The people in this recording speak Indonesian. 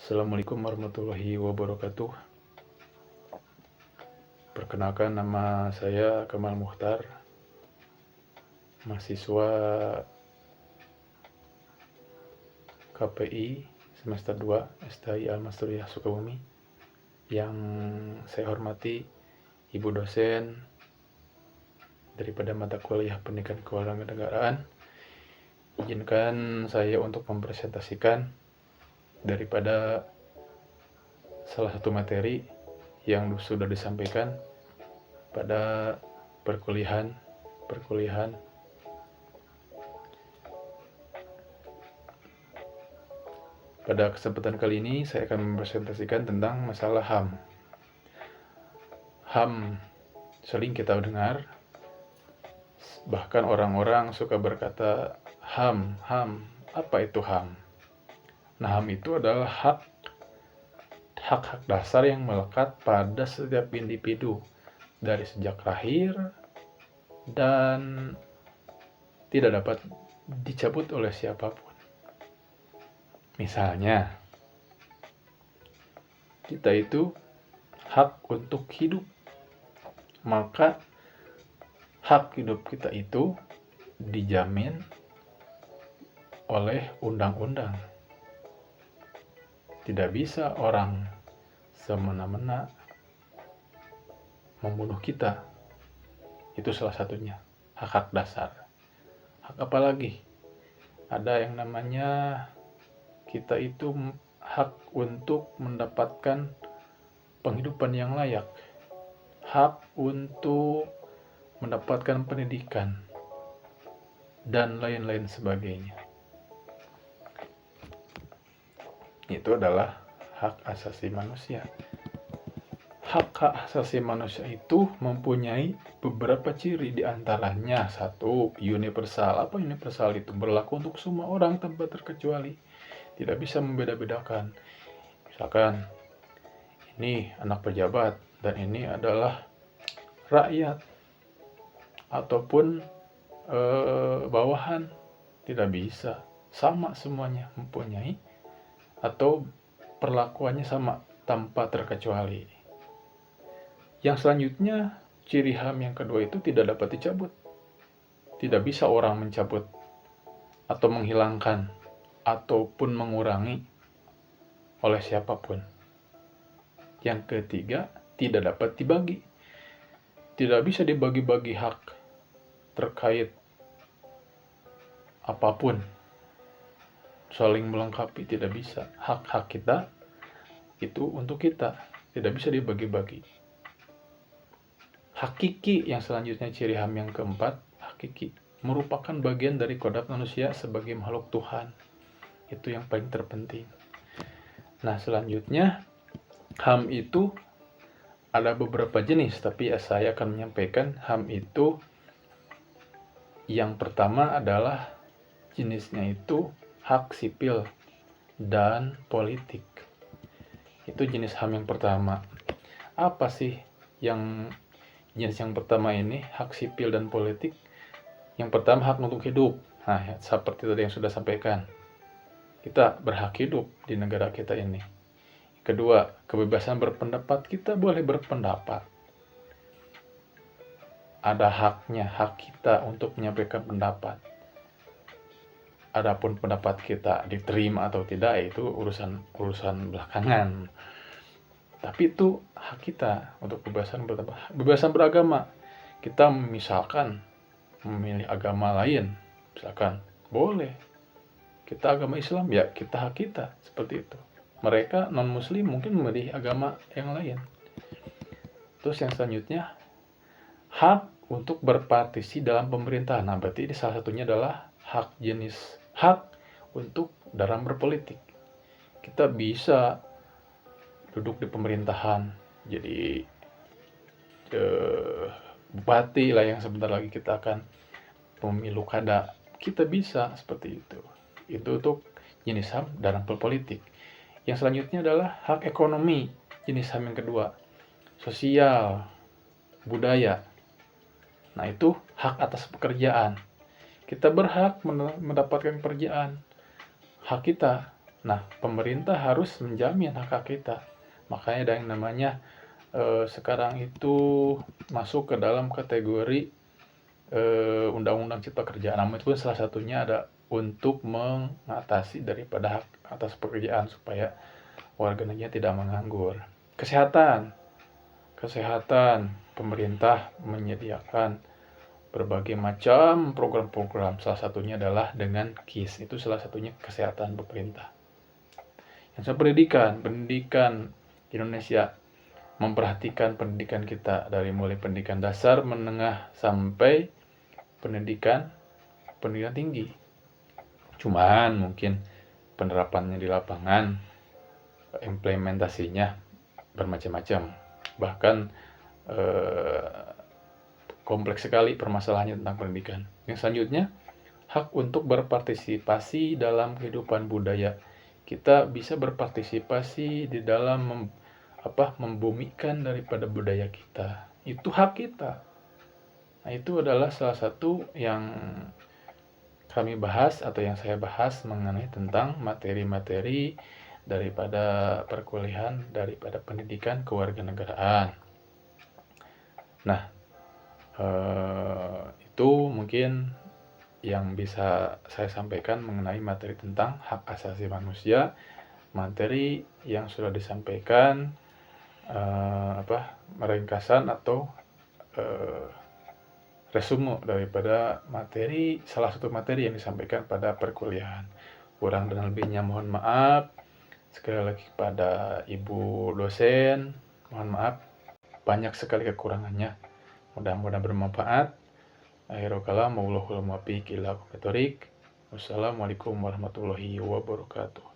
Assalamualaikum warahmatullahi wabarakatuh. Perkenalkan, nama saya Kamal Mukhtar, mahasiswa KPI semester 2 STI Al-Masturiyah Sukabumi. Yang saya hormati Ibu dosen daripada mata kuliah Pendidikan Kewarganegaraan. Izinkan saya untuk mempresentasikan daripada salah satu materi yang sudah disampaikan pada perkuliahan. Pada kesempatan kali ini saya akan mempresentasikan tentang masalah HAM. HAM sering kita dengar, bahkan orang-orang suka berkata HAM, apa itu HAM? Nah, HAM itu adalah hak-hak dasar yang melekat pada setiap individu dari sejak lahir dan tidak dapat dicabut oleh siapapun. Misalnya, kita itu hak untuk hidup, maka hak hidup kita itu dijamin oleh undang-undang. Tidak bisa orang semena-mena membunuh kita. Itu salah satunya, hak-hak dasar. Hak apa lagi? Ada yang namanya kita itu hak untuk mendapatkan penghidupan yang layak, hak untuk mendapatkan pendidikan, dan lain-lain sebagainya. Itu adalah hak asasi manusia. Hak-hak asasi manusia itu mempunyai beberapa ciri, diantaranya satu, universal. Apa universal itu? Berlaku untuk semua orang tanpa terkecuali, tidak bisa membeda-bedakan. Misalkan ini anak pejabat dan ini adalah rakyat ataupun bawahan, tidak bisa sama semuanya mempunyai atau perlakuannya sama tanpa terkecuali. Yang selanjutnya, ciri HAM yang kedua itu tidak dapat dicabut. Tidak bisa orang mencabut atau menghilangkan ataupun mengurangi oleh siapapun. Yang ketiga, tidak dapat dibagi. Tidak bisa dibagi-bagi hak terkait apapun. Saling melengkapi, tidak bisa. Hak-hak kita itu untuk kita, tidak bisa dibagi-bagi. Hakiki yang selanjutnya, ciri HAM yang keempat, hakiki, merupakan bagian dari kodrat manusia sebagai makhluk Tuhan. Itu yang paling terpenting. Nah, selanjutnya HAM itu ada beberapa jenis, tapi saya akan menyampaikan HAM itu yang pertama adalah jenisnya itu hak sipil dan politik. Itu jenis HAM yang pertama. Apa sih yang jenis yang pertama ini, hak sipil dan politik? Yang pertama, hak untuk hidup. Nah, seperti tadi yang sudah sampaikan, kita berhak hidup di negara kita ini. Kedua, kebebasan berpendapat. Kita boleh berpendapat. Ada haknya, hak kita untuk menyampaikan pendapat. Adapun pendapat kita diterima atau tidak, itu urusan belakangan. Tapi itu hak kita untuk kebebasan berpendapat. Kebebasan beragama. Kita misalkan memilih agama lain, misalkan boleh. Kita agama Islam, ya kita hak kita, seperti itu. Mereka non-muslim mungkin memilih agama yang lain. Terus yang selanjutnya, hak untuk berpartisi dalam pemerintahan. Nah, berarti ini salah satunya adalah hak untuk dalam berpolitik. Kita bisa duduk di pemerintahan, jadi bupati lah yang sebentar lagi kita akan pemilu kada. Kita bisa seperti itu. Itu untuk jenis HAM dalam berpolitik. Yang selanjutnya adalah hak ekonomi, jenis HAM yang kedua. Sosial, budaya. Nah, itu hak atas pekerjaan. Kita berhak mendapatkan pekerjaan. Hak kita. Nah, pemerintah harus menjamin hak-hak kita. Makanya ada yang namanya sekarang itu masuk ke dalam kategori Undang-Undang Cipta Kerja. Namun itu salah satunya ada untuk mengatasi daripada hak atas pekerjaan supaya warga negara tidak menganggur. Kesehatan, pemerintah menyediakan berbagai macam program-program. Salah satunya adalah dengan KIS. Itu salah satunya kesehatan pemerintah. Yang pendidikan Indonesia memperhatikan pendidikan kita dari mulai pendidikan dasar, menengah sampai pendidikan tinggi. Cuman mungkin penerapannya di lapangan, implementasinya bermacam-macam. Bahkan kompleks sekali permasalahannya tentang pendidikan. Yang selanjutnya, hak untuk berpartisipasi dalam kehidupan budaya. Kita bisa berpartisipasi di dalam membumikan daripada budaya kita. Itu hak kita. Nah, itu adalah salah satu yang kami bahas atau yang saya bahas mengenai tentang materi-materi daripada perkuliahan, daripada pendidikan kewarganegaraan. Nah, itu mungkin yang bisa saya sampaikan mengenai materi tentang hak asasi manusia. Materi yang sudah disampaikan ringkasan atau resume daripada salah satu materi yang disampaikan pada perkuliahan. Kurang dan lebihnya mohon maaf. Sekali lagi kepada Ibu dosen, mohon maaf, banyak sekali kekurangannya. Mudah-mudahan bermanfaat. Akhirul kalam, wallahul muwaffiq ila aqwamit thoriq. Wassalamualaikum warahmatullahi wabarakatuh.